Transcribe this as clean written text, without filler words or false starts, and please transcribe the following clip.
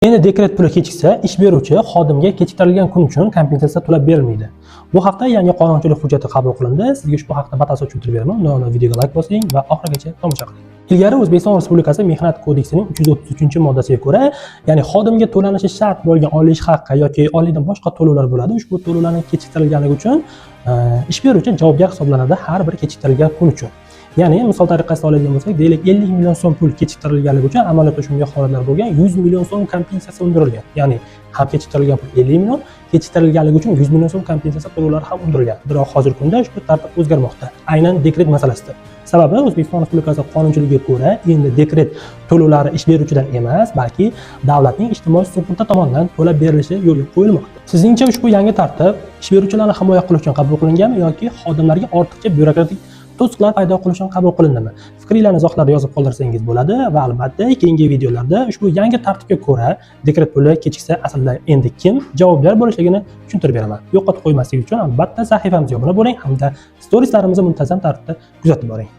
Endi dekret puli kechiksa, ish beruvchi xodimga kechiktirilgan kun uchun kompensatsiya to'lab berilmaydi. Bu haqda yangi qonunchilik hujjati qabul qilindi. Sizga ushbu haqda batafsil tushuntirib beraman. Unda videoga like bosing va oxirigacha tomosha qiling. Ilgari O'zbekiston Respublikasi Mehnat kodeksining 333-moddasiga ko'ra, ya'ni xodimga to'lanishi shart bo'lgan oylik haqqi yoki oylikdan boshqa to'lovlar bo'ladi. Ushbu to'lovlarning kechiktirilganligi uchun ish beruvchi javobgar hisoblanadi har bir kechiktirilgan kun uchun. Ya'ni misol tariqasida oladigan bo'lsak, deylik 50 million so'm pul kechiktirilganligi uchun amaliyotda shunday holatlar bo'lgan, 100 million so'm kompensatsiya undirilgan. Ya'ni ham kechiktirilgan pul 50 million, kechiktirilganligi uchun 100 million so'm kompensatsiya to'lovlari ham undirilgan. Biroq hozirgi kunda ushbu tartib o'zgarmoqda. Aynan dekret masalasida. Sababi O'zbekiston Respublikasi qonunchiligiga ko'ra, endi dekret to'lovlari ish beruvchidan emas, balki davlatning ijtimoiy sug'urta tomonidan to'lab berilishi yo'lga qo'yilmoqda. Sizningcha ushbu yangi tartib ish beruvchilarni himoya qilish uchun qabul qilinganmi yoki xodimlarga ortiqcha byurokratik to'siqlar paydo qilish uchun qabul qilindimi? Fikringizni izohlarda yozib qoldirsangiz bo'ladi va albatta keyingi videolarda ushbu yangi tartibga ko'ra dekret puli kechiksa aslida endi kim javobgar bo'lishligini tushuntirib beraman. Yo'qotib qo'ymaslik uchun albatta sahifamizga obuna bo'ling hamda storieslarimizni muntazam tartibda kuzatib boring.